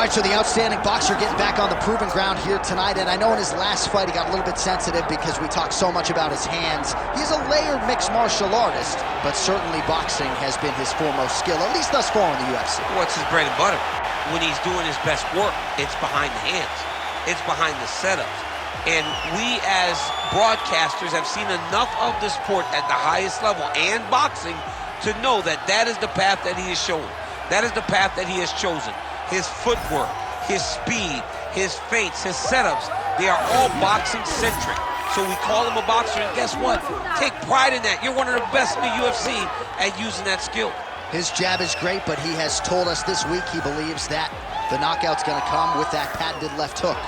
All right, so the outstanding boxer getting back on the proven ground here tonight, and I know in his last fight he got a little bit sensitive because we talked so much about his hands. He's a layered mixed martial artist, but certainly boxing has been his foremost skill, at least thus far in the UFC. What's his bread and butter? When he's doing his best work, it's behind the hands. It's behind the setups. And we as broadcasters have seen enough of the sport at the highest level and boxing to know that that is the path that he is showing. That is the path that he has chosen. His footwork, his speed, his feints, his setups, they are all boxing-centric. So we call him a boxer, and guess what? Take pride in that. You're one of the best in the UFC at using that skill. His jab is great, but he has told us this week he believes that the knockout's going to come with that patented left hook.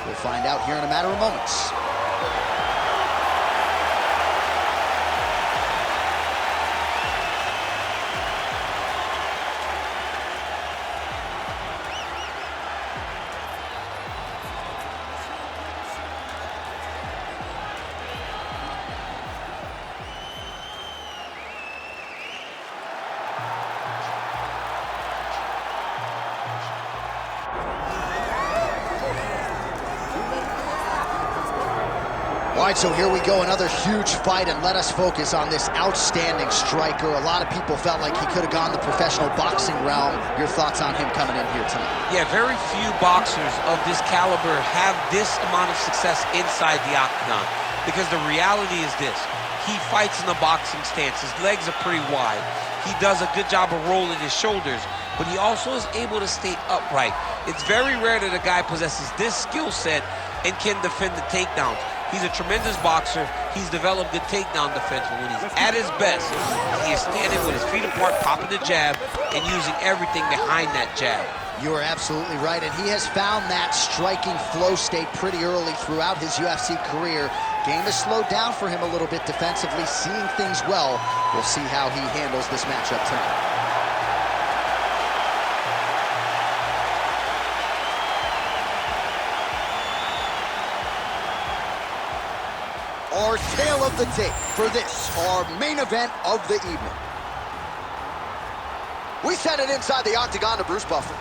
We'll find out here in a matter of moments. All right, so here we go, another huge fight, and let us focus on this outstanding striker. A lot of people felt like he could have gone the professional boxing realm. Your thoughts on him coming in here tonight? Yeah, very few boxers of this caliber have this amount of success inside the octagon, because the reality is this. He fights in the boxing stance. His legs are pretty wide. He does a good job of rolling his shoulders, but he also is able to stay upright. It's very rare that a guy possesses this skill set and can defend the takedowns. He's a tremendous boxer. He's developed good takedown defense, but when he's at his best, he is standing with his feet apart, popping the jab, and using everything behind that jab. You are absolutely right, and he has found that striking flow state pretty early throughout his UFC career. Game has slowed down for him a little bit defensively, seeing things well. We'll see how he handles this matchup tonight. Our tale of the tape for this, our main event of the evening. We send it inside the octagon to Bruce Buffer.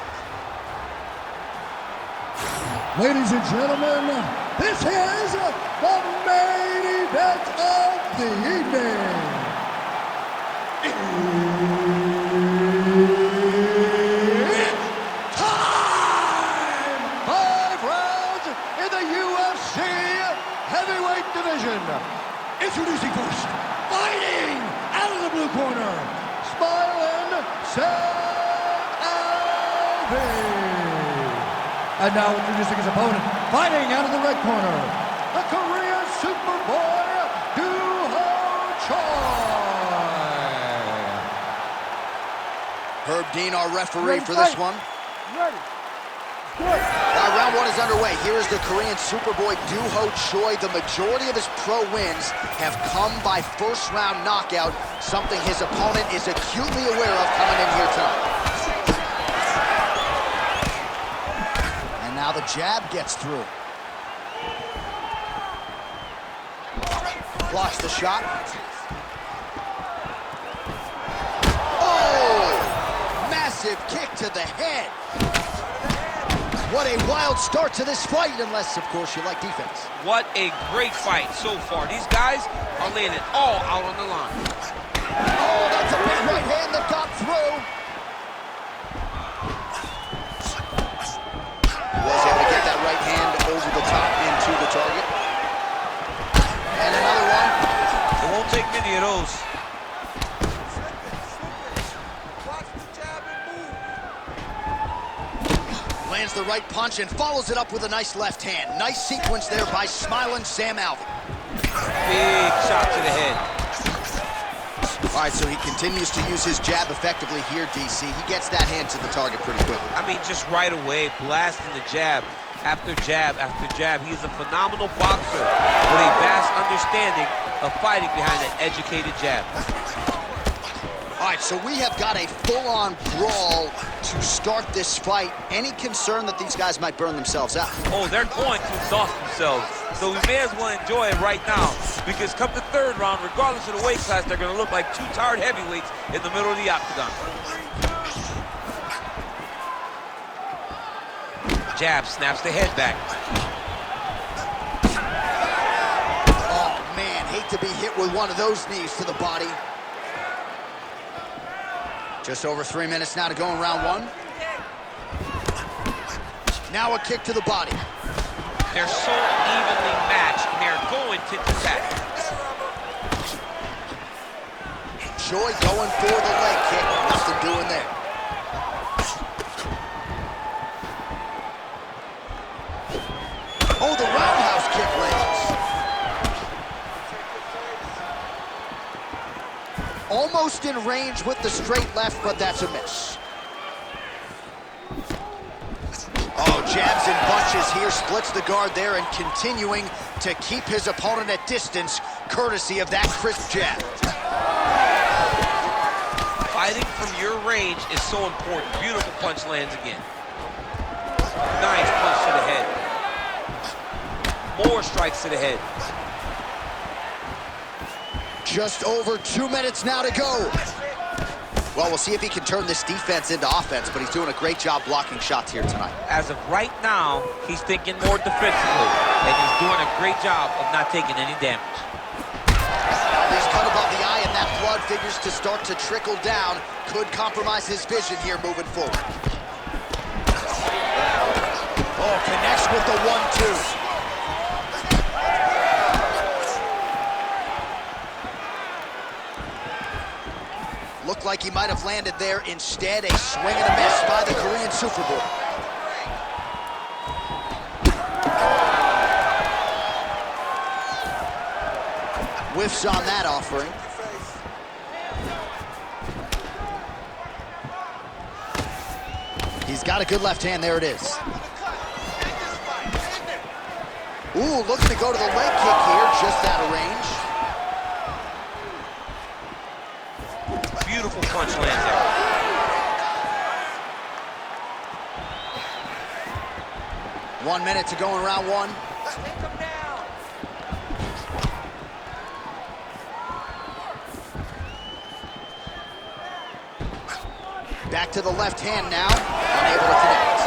Ladies and gentlemen, this is the main event of the evening. It's time! 5 rounds in the UFC heavyweight division. Introducing first, fighting out of the blue corner, smiling Sam Alvey. And now introducing his opponent, fighting out of the red corner, the Korean Superboy, Doo-Ho Choi. Herb Dean, our referee for this one. Ready. Good. Now, round one is underway. Here is the Korean Superboy Doo-Ho Choi. The majority of his pro wins have come by first-round knockout, something his opponent is acutely aware of coming in here tonight. And now the jab gets through. Blocks the shot. Oh! Massive kick to the head. What a wild start to this fight, unless, of course, you like defense. What a great fight so far. These guys are laying it all out on the line. Oh, that's a big right hand that got through. Was able to get that right hand over the top into the target. And another one. It won't take many of those. Lands the right punch and follows it up with a nice left hand. Nice sequence there by smiling Sam Alvey. Big shot to the head. All right, so he continues to use his jab effectively here, DC. He gets that hand to the target pretty quickly. I mean, just right away, blasting the jab after jab after jab. He's a phenomenal boxer with a vast understanding of fighting behind an educated jab. All right, so we have got a full-on brawl to start this fight. Any concern that these guys might burn themselves out? Oh, they're going to exhaust themselves. So we may as well enjoy it right now, because come the third round, regardless of the weight class, they're going to look like two tired heavyweights in the middle of the octagon. Jab snaps the head back. Oh, man, hate to be hit with one of those knees to the body. Just over 3 minutes now to go in round one. Now a kick to the body. They're so evenly matched, and they're going tit-for-tat. Joy going for the leg kick. Nothing doing there. Oh, the roundhouse kick lands. Almost in range with the straight left, but that's a miss. Oh, jabs and punches here, splits the guard there, and continuing to keep his opponent at distance, courtesy of that crisp jab. Fighting from your range is so important. Beautiful punch lands again. Nice punch to the head. More strikes to the head. Just over 2 minutes now to go. Well, we'll see if he can turn this defense into offense, but he's doing a great job blocking shots here tonight. As of right now, he's thinking more defensively, and he's doing a great job of not taking any damage. He's cut above the eye, and that blood figures to start to trickle down. Could compromise his vision here moving forward. Oh, connects with the 1-2. Looked like he might have landed there. Instead, a swing and a miss by the Korean Superboy. Whiffs on that offering. He's got a good left hand. There it is. Ooh, looks to go to the leg kick here, just out of range. Beautiful punch lands there. One minute to go in round one. Back to the left hand now, unable to connect.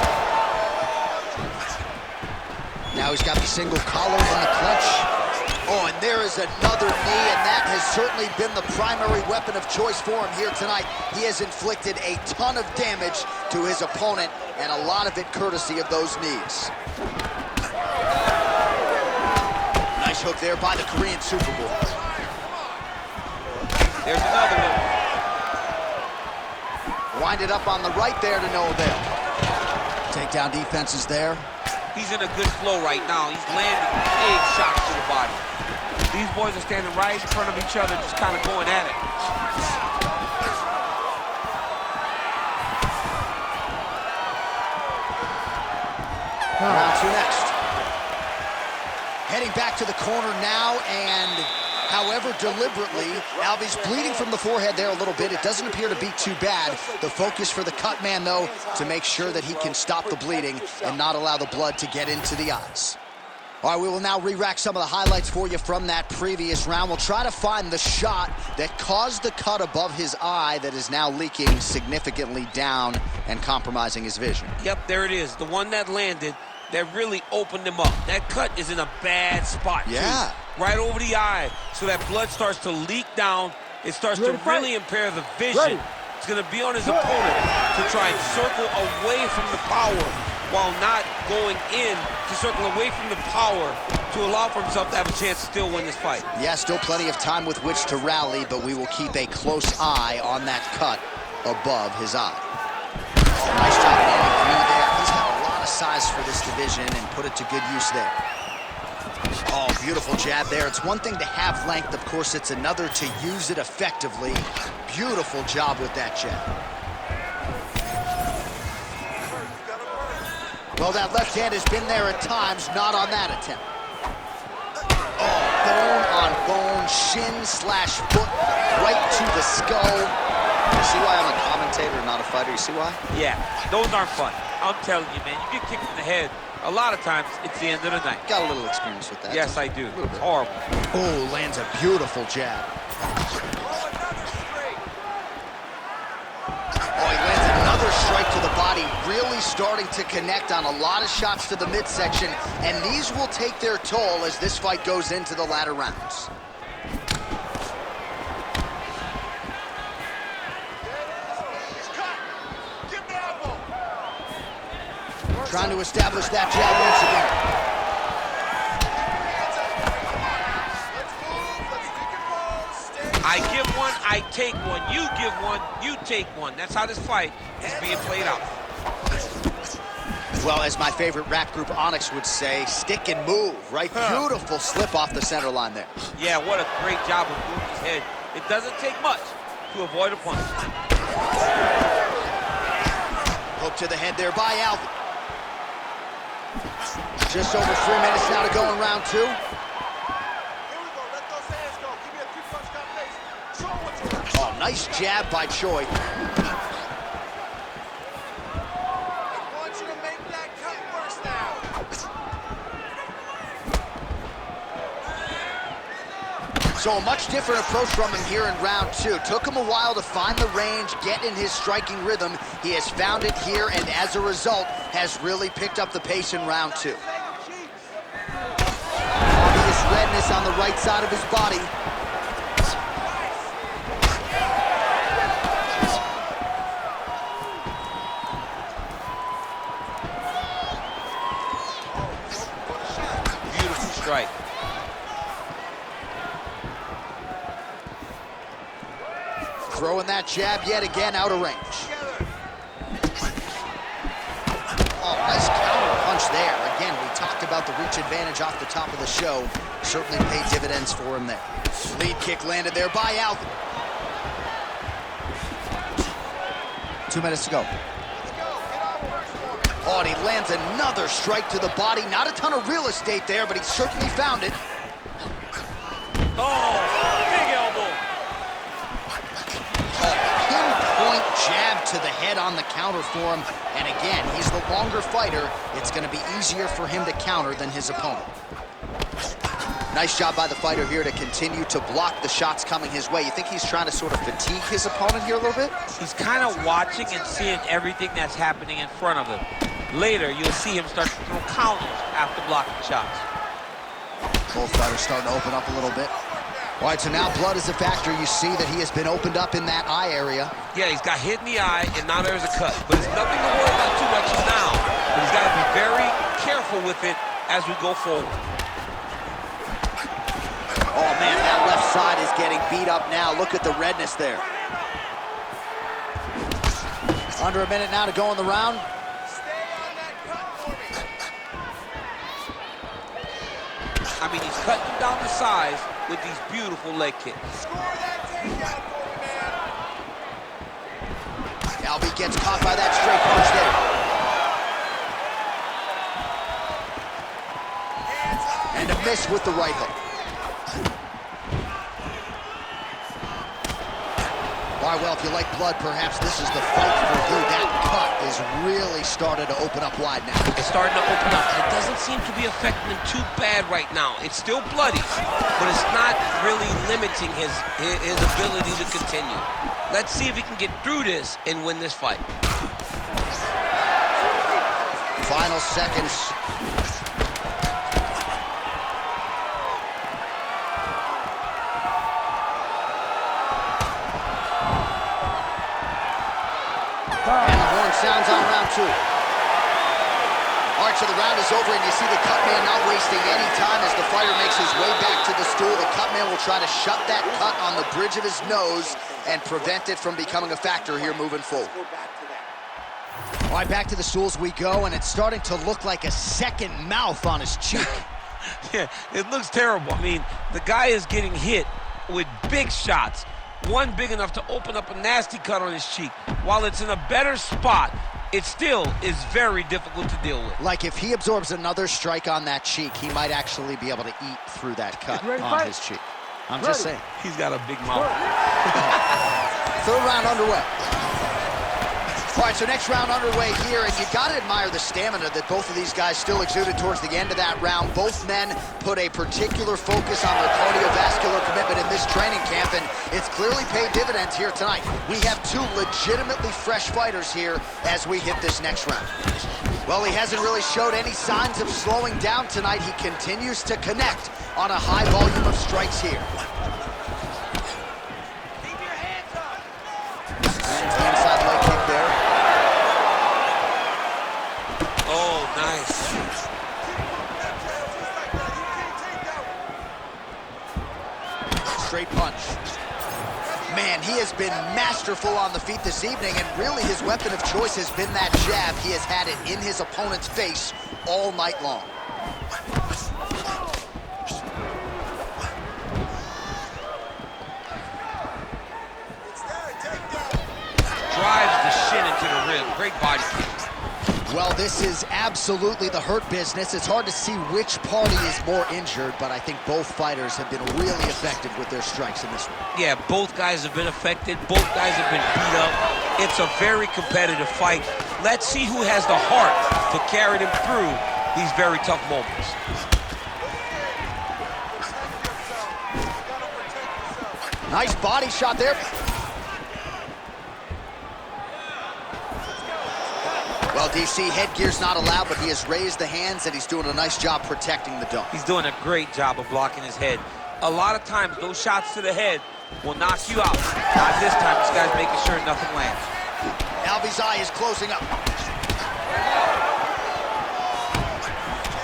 Now he's got the single collar in the clinch. Oh, and there is another knee, and that has certainly been the primary weapon of choice for him here tonight. He has inflicted a ton of damage to his opponent, and a lot of it courtesy of those knees. Nice hook there by the Korean Superboy. There's another one. Winded up on the right there to no avail. Takedown defense is there. He's in a good flow right now. He's landing big shots to the body. These boys are standing right in front of each other, just kind of going at it. Round two next. Heading back to the corner now, and however deliberately, Alvy's bleeding from the forehead there a little bit. It doesn't appear to be too bad. The focus for the cut man, though, to make sure that he can stop the bleeding and not allow the blood to get into the eyes. All right, we will now re-rack some of the highlights for you from that previous round. We'll try to find the shot that caused the cut above his eye that is now leaking significantly down and compromising his vision. Yep, there it is. The one that landed that really opened him up. That cut is in a bad spot, yeah, too. Right over the eye, so that blood starts to leak down. It starts to really impair the vision. It's going to be on his opponent to try and circle away from the power while not going in to circle away from the power to allow for himself to have a chance to still win this fight. Yeah, still plenty of time with which to rally, but we will keep a close eye on that cut above his eye. Nice job landing the knee there. He's got a lot of size for this division and put it to good use there. Oh, beautiful jab there. It's one thing to have length, of course, it's another to use it effectively. Beautiful job with that jab. Well, that left hand has been there at times, not on that attempt. Oh, bone on bone, shin slash foot, right to the skull. You see why I'm a commentator, not a fighter? You see why? Yeah, those aren't fun. I'm telling you, man, you get kicked in the head, a lot of times it's the end of the night. Got a little experience with that. Yes, I do. It's horrible. Oh, lands a beautiful jab. Oh, he lands another strike to the body. body really starting to connect on a lot of shots to the midsection, and these will take their toll as this fight goes into the latter rounds. Trying to establish that jab once again. I give one, I take one. You give one, you take one. That's how this fight is being played out. Well, as my favorite rap group Onyx would say, stick and move, right? Beautiful slip off the center line there. Yeah, what a great job of moving his head. It doesn't take much to avoid a punch. Hook to the head there by Alvin. Just over 3 minutes now to go in round two. Oh, nice jab by Choi. I want you to make that cut worse now. So a much different approach from him here in round two. Took him a while to find the range, get in his striking rhythm. He has found it here, and as a result, has really picked up the pace in round two. Obvious redness on the right side of his body. Right. Throwing that jab yet again out of range. Oh, nice counter punch there. Again, we talked about the reach advantage off the top of the show. Certainly paid dividends for him there. Lead kick landed there by Alvin. 2 minutes to go. Oh, and he lands another strike to the body. Not a ton of real estate there, but he certainly found it. Oh, big elbow. A pinpoint jab to the head on the counter for him. And again, he's the longer fighter. It's going to be easier for him to counter than his opponent. Nice job by the fighter here to continue to block the shots coming his way. You think he's trying to sort of fatigue his opponent here a little bit? He's kind of watching and seeing everything that's happening in front of him. Later, you'll see him start to throw counters after blocking shots. Both fighters starting to open up a little bit. All right, so now blood is a factor. You see that he has been opened up in that eye area. Yeah, he's got hit in the eye, and now there's a cut. But it's nothing to worry about too much now. But he's got to be very careful with it as we go forward. Oh, man, that left side is getting beat up now. Look at the redness there. Under a minute now to go in the round. I mean, he's cutting down the size with these beautiful leg kicks. Alvin gets caught by that straight punch there. And a miss with the right hook. All right, well, if you like blood, perhaps this is the fight for you. That cut is really started to open up wide now. It's starting to open up. It doesn't seem to be affecting him too bad right now. It's still bloody, but it's not really limiting his ability to continue. Let's see if he can get through this and win this fight. Final seconds. And the horn sounds on round two. All right, so the round is over, and you see the cut man not wasting any time as the fighter makes his way back to the stool. The cut man will try to shut that cut on the bridge of his nose and prevent it from becoming a factor here moving forward. All right, back to the stools we go, and it's starting to look like a second mouth on his cheek. Yeah, it looks terrible. I mean, the guy is getting hit with big shots. One big enough to open up a nasty cut on his cheek. While it's in a better spot, it still is very difficult to deal with. Like if he absorbs another strike on that cheek, he might actually be able to eat through that cut on his cheek. I'm just saying. He's got a big mouth. Third round underway. All right, so next round underway here, and you got to admire the stamina that both of these guys still exuded towards the end of that round. Both men put a particular focus on their cardiovascular commitment in this training camp, and it's clearly paid dividends here tonight. We have two legitimately fresh fighters here as we hit this next round. Well, he hasn't really showed any signs of slowing down tonight. He continues to connect on a high volume of strikes here. Keep your hands up. And the inside leg kick there. Oh, nice. Straight punch. Man, he has been masterful on the feet this evening, and really his weapon of choice has been that jab. He has had it in his opponent's face all night long. Drives the shin into the rib. Great body kick. Well, this is absolutely the hurt business. It's hard to see which party is more injured, but I think both fighters have been really effective with their strikes in this one. Yeah, both guys have been affected. Both guys have been beat up. It's a very competitive fight. Let's see who has the heart to carry them through these very tough moments. Nice body shot there. Well, DC, headgear's not allowed, but he has raised the hands, and he's doing a nice job protecting the dome. He's doing a great job of blocking his head. A lot of times, those shots to the head will knock you out. Not this time. This guy's making sure nothing lands. Alvy's eye is closing up.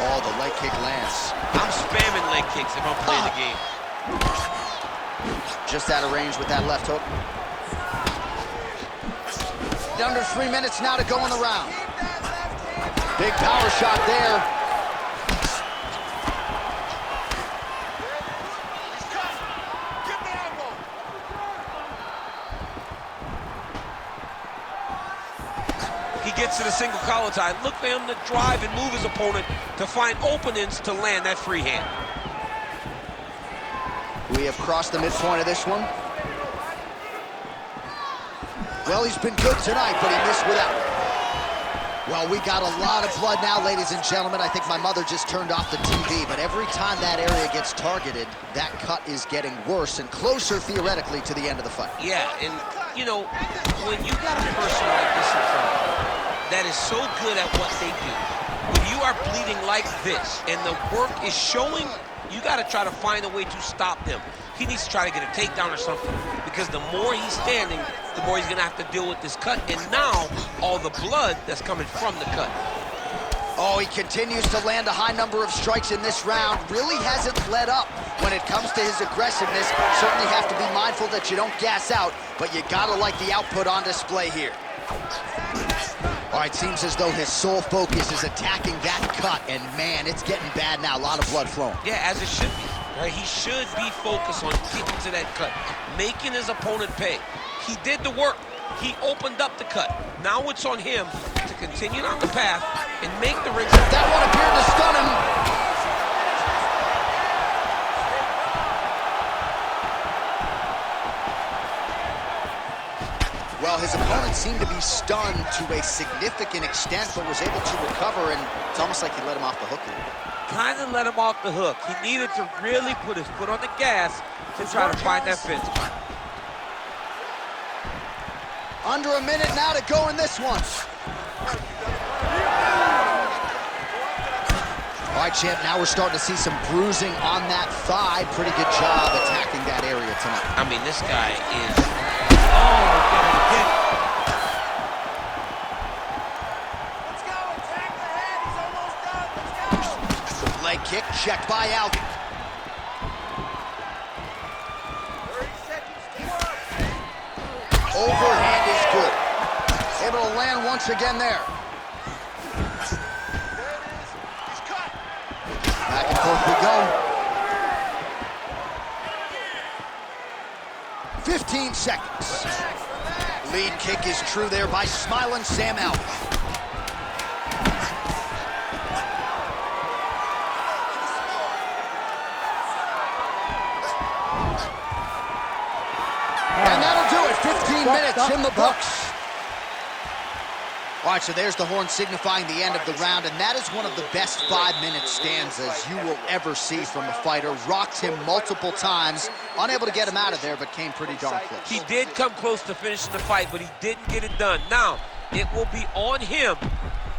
Oh, the leg kick lands. I'm spamming leg kicks if I'm playing the game. Just out of range with that left hook. Under 3 minutes now to go in the round. Big power shot there. He gets to the single collar tie. Look for him to drive and move his opponent to find openings to land that free hand. We have crossed the midpoint of this one. Well, he's been good tonight, but he missed without. Well, we got a lot of blood now, ladies and gentlemen. I think my mother just turned off the TV, but every time that area gets targeted, that cut is getting worse and closer, theoretically, to the end of the fight. Yeah, and, you know, when you got a person like this in front of you that is so good at what they do, when you are bleeding like this and the work is showing, you got to try to find a way to stop him. He needs to try to get a takedown or something, because the more he's standing, the more he's going to have to deal with this cut, and now all the blood that's coming from the cut. Oh, he continues to land a high number of strikes in this round. Really hasn't let up when it comes to his aggressiveness. Certainly have to be mindful that you don't gas out, but you gotta like the output on display here. All right, seems as though his sole focus is attacking that cut, and man, it's getting bad now. A lot of blood flowing. Yeah, as it should be. Right? He should be focused on getting to that cut, making his opponent pay. He did the work. He opened up the cut. Now it's on him to continue down the path and make the ring. That one appeared to stun him. Well, his opponent seemed to be stunned to a significant extent, but was able to recover, and it's almost like he let him off the hook a little bit. Kind of let him off the hook. He needed to really put his foot on the gas to try to find that finish. Under a minute now to go in this one. All right, champ, now we're starting to see some bruising on that thigh. Pretty good job attacking that area tonight. I mean, this guy is... Oh, God. Let's go, attack the head, he's almost done, let's go! Leg kick checked by Alvy. 30 seconds to work. Overhand is good. Able to land once again there. There it is, he's cut! Back and forth we go. 15 seconds. Lead kick is true there by smiling Sam Alvy. And that'll do it. 15 minutes in the books. All right, so there's the horn signifying the end of the round, and that is one of the best 5-minute stanzas you will ever see from a fighter. Rocked him multiple times, unable to get him out of there, but came pretty darn close. He did come close to finishing the fight, but he didn't get it done. Now, it will be on him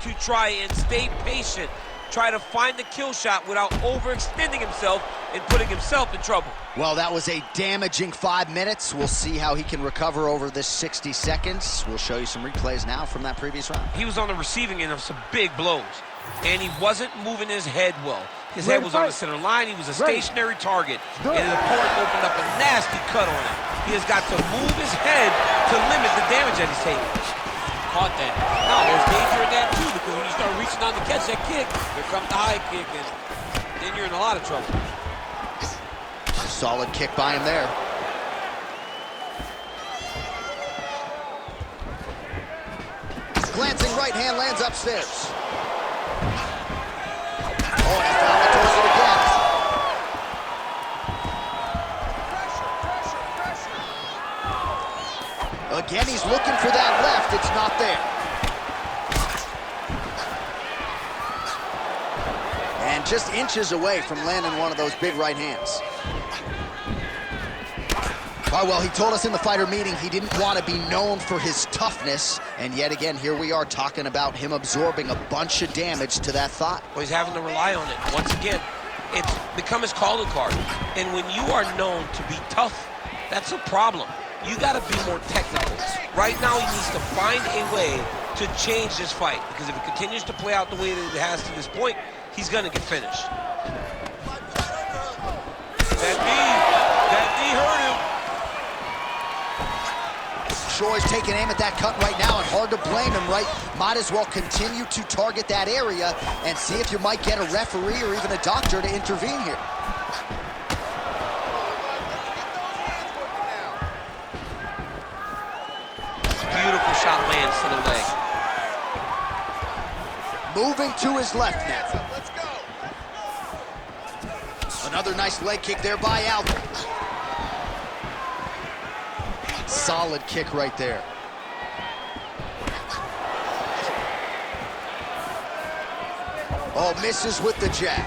to try and stay patient, try to find the kill shot without overextending himself and putting himself in trouble. Well, that was a damaging 5 minutes. We'll see how he can recover over this 60 seconds. We'll show you some replays now from that previous round. He was on the receiving end of some big blows, and he wasn't moving his head well. His head was on the center line. He was a stationary target, and the opponent opened up a nasty cut on him. He has got to move his head to limit the damage that he's taking. Caught that. Now, there's danger in that, too, because when you start reaching on to catch that kick, here comes the high kick, and then you're in a lot of trouble. Solid kick by him there. Glancing right hand lands upstairs. Oh, he finally throws it again. Again, he's looking for that left. It's not there. And just inches away from landing one of those big right hands. All right, well, he told us in the fighter meeting he didn't want to be known for his toughness, and yet again, here we are talking about him absorbing a bunch of damage to that thigh. Well, he's having to rely on it. Once again, it's become his calling card. And when you are known to be tough, that's a problem. You got to be more technical. Right now, he needs to find a way to change this fight, because if it continues to play out the way that it has to this point, he's going to get finished. That knee hurt him. Shore's taking aim at that cut right now, and hard to blame him, right? Might as well continue to target that area and see if you might get a referee or even a doctor to intervene here. Beautiful shot lands to the leg. Moving to his left now. Another nice leg kick there by Alvin. Solid kick right there. Oh, misses with the jab.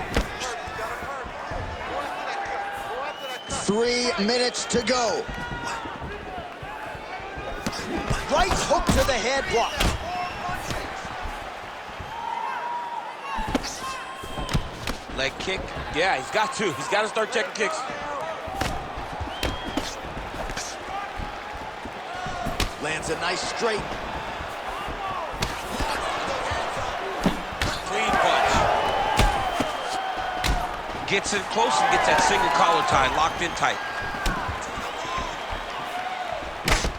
3 minutes to go. Right hook to the head block. Leg kick. Yeah, he's got to. He's got to start checking kicks. Lands a nice straight. Clean punch. Gets in close and gets that single collar tie locked in tight.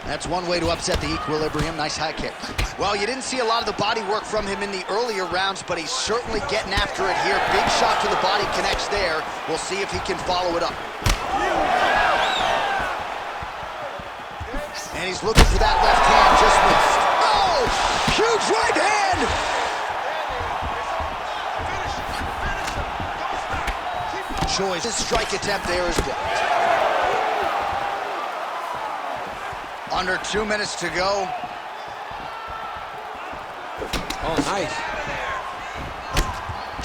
That's one way to upset the equilibrium. Nice high kick. Well, you didn't see a lot of the body work from him in the earlier rounds, but he's certainly getting after it here. Big shot to the body connects there. We'll see if he can follow it up. And he's looking for that left hand, just missed. Oh, huge right hand! Choi's strike attempt there is blocked. Under 2 minutes to go. Oh, nice.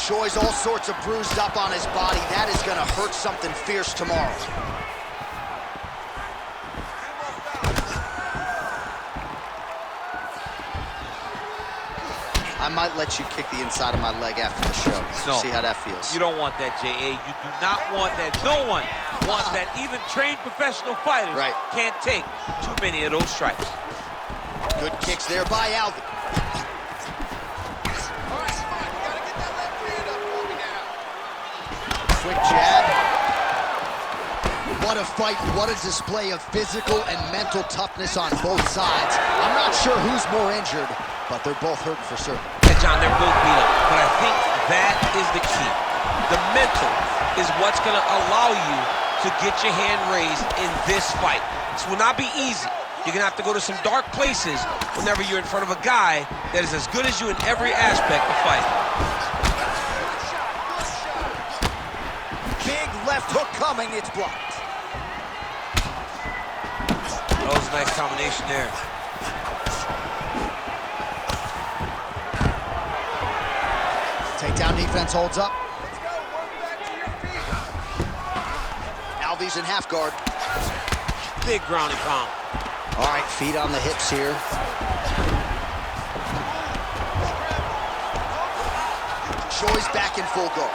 Choi's all sorts of bruised up on his body. That is going to hurt something fierce tomorrow. I might let you kick the inside of my leg after the show. No. See how that feels. You don't want that, J.A. You do not want that. No one wants that. Even trained professional fighters can't take too many of those strikes. Good kicks there by Alvin. Quick jab. What a fight, what a display of physical and mental toughness on both sides. I'm not sure who's more injured, but they're both hurting for certain. Yeah, John, they're both beat up, but I think that is the key. The mental is what's going to allow you to get your hand raised in this fight. This will not be easy. You're going to have to go to some dark places whenever you're in front of a guy that is as good as you in every aspect of fighting. Big left hook coming, it's blocked. That was a nice combination there. Takedown defense holds up. Let's go. Work back to your feet. Alvy's in half guard. Big ground and pound. All right, feet on the hips here. Choi's back in full guard.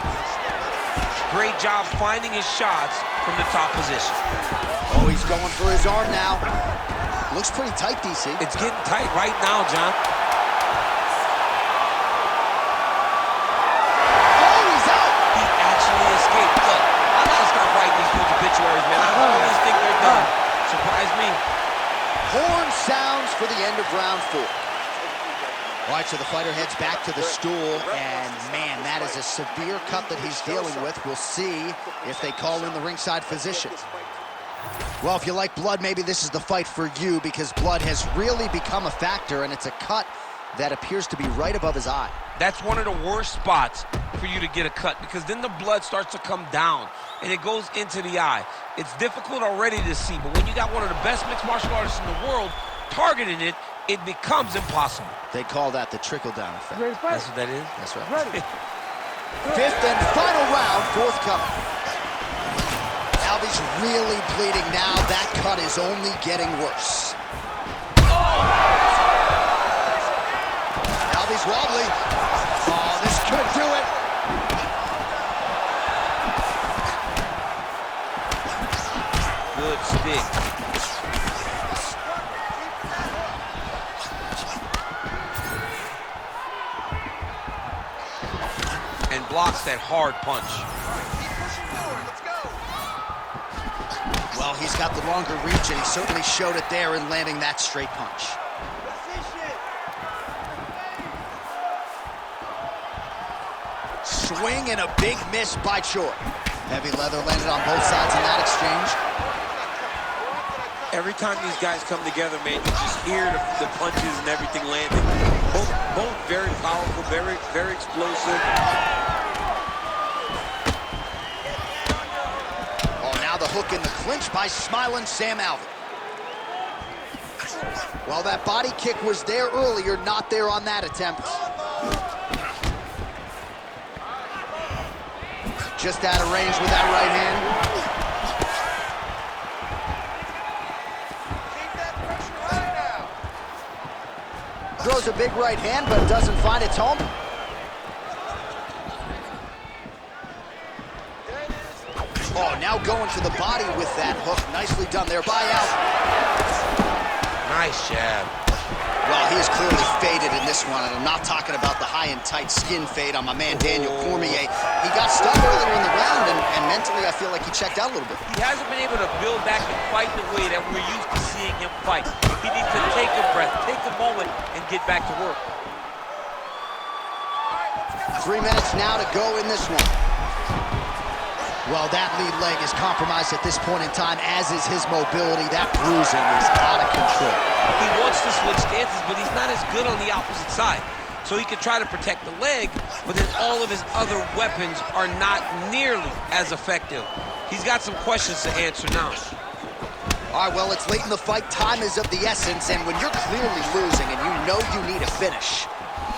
Great job finding his shots from the top position. Oh, he's going for his arm now. Looks pretty tight, DC. It's getting tight right now, John. Oh, he's out! He actually escaped. Look, I gotta stop writing these dudes obituaries, man. I always think they're done. Surprise me. Horn sounds for the end of round 4. All right, so the fighter heads back to the stool, and man, that is a severe cut that he's dealing with. We'll see if they call in the ringside physician. Well, if you like blood, maybe this is the fight for you, because blood has really become a factor, and it's a cut that appears to be right above his eye. That's one of the worst spots for you to get a cut, because then the blood starts to come down and it goes into the eye. It's difficult already to see, but when you got one of the best mixed martial artists in the world targeting it, it becomes impossible. They call that the trickle-down effect. That's what that is? That's right. Fifth and final round, fourth coming. Alvy's really bleeding now. That cut is only getting worse. Alvy's wobbly. Oh, this could do it. Good stick. And blocks that hard punch. Keep pushing forward. Let's go. Well, he's got the longer reach, and he certainly showed it there in landing that straight punch. Position. Swing and a big miss by Choi. Heavy leather landed on both sides in that exchange. Every time these guys come together, man, you just hear the punches and everything landing. Both very powerful, very explosive. Oh, now the hook in the clinch by smiling Sam Alvey. Well, that body kick was there earlier, not there on that attempt. Just out of range with that right hand. Keep that pressure high now. Throws a big right hand, but doesn't find its home. Oh, now going to the body with that hook. Nicely done there by Alvey. Nice jab. Well, he is clearly faded in this one, and I'm not talking about the high and tight skin fade on my man Daniel Cormier. He got stuck earlier in the round, and mentally I feel like he checked out a little bit. He hasn't been able to build back and fight the way that we're used to seeing him fight. He needs to take a breath, take a moment, and get back to work. 3 minutes now to go in this one. Well, that lead leg is compromised at this point in time, as is his mobility. That bruising is out of control. He wants to switch stances, but he's not as good on the opposite side. So he can try to protect the leg, but then all of his other weapons are not nearly as effective. He's got some questions to answer now. All right, well, it's late in the fight. Time is of the essence, and when you're clearly losing and you know you need a finish,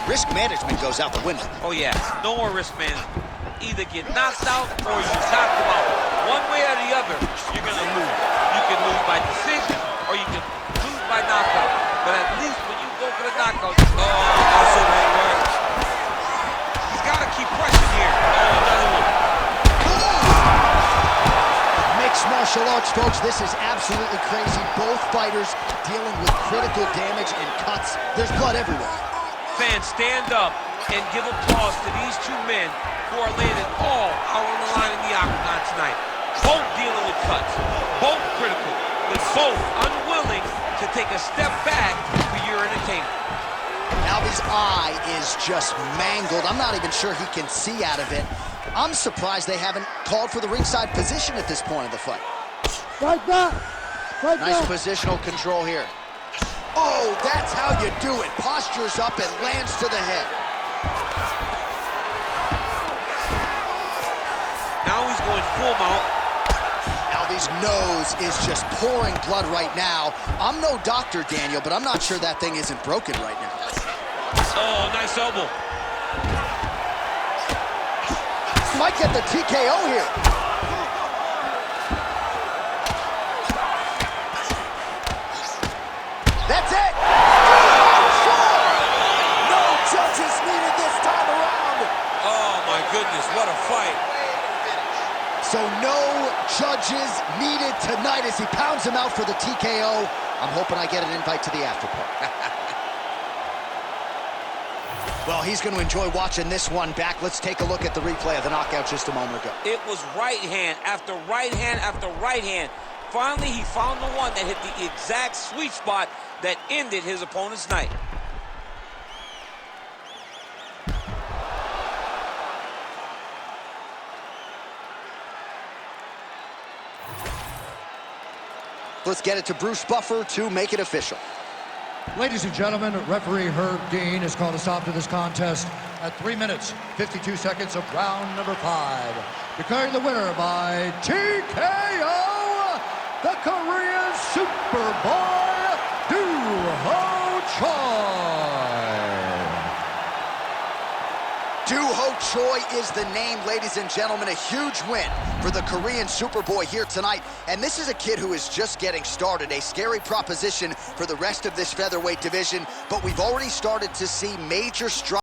risk management goes out the window. Oh, yeah. No more risk management. Either get knocked out or you knock them out. One way or the other, you're going to lose. You can lose by decision or you can lose by knockout. But at least when you go for the knockout, also won't work. He's got to keep pressing here. Oh, another one. Mixed martial arts, folks, this is absolutely crazy. Both fighters dealing with critical damage and cuts. There's blood everywhere. Fans, stand up and give applause to these two men who are laying it all out on the line in the octagon tonight. Both dealing with cuts, both critical, but both unwilling to take a step back for your entertainment. Alvy's eye is just mangled. I'm not even sure he can see out of it. I'm surprised they haven't called for the ringside position at this point of the fight. Like that. Like Nice that. positional control here. Oh, that's how you do it. Postures up and lands to the head. Now he's going full mount. Alvy's nose is just pouring blood right now. I'm no doctor, Daniel, but I'm not sure that thing isn't broken right now. Oh, nice elbow. might get the TKO here. That's it. No judges needed this time around. Oh my goodness, what a fight. So no judges needed tonight as he pounds him out for the TKO. I'm hoping I get an invite to the after party. Well, he's going to enjoy watching this one back. Let's take a look at the replay of the knockout just a moment ago. It was right hand after right hand after right hand. Finally, he found the one that hit the exact sweet spot that ended his opponent's night. Let's get it to Bruce Buffer to make it official. Ladies and gentlemen, referee Herb Dean has called a stop to this contest at 3 minutes, 52 seconds of round number 5. Declaring the winner by TKO, the Korean Superboy, Do-Ho Choi. Do-Ho Choi is the name, ladies and gentlemen. A huge win for the Korean Superboy here tonight. And this is a kid who is just getting started. A scary proposition for the rest of this featherweight division. But we've already started to see major strides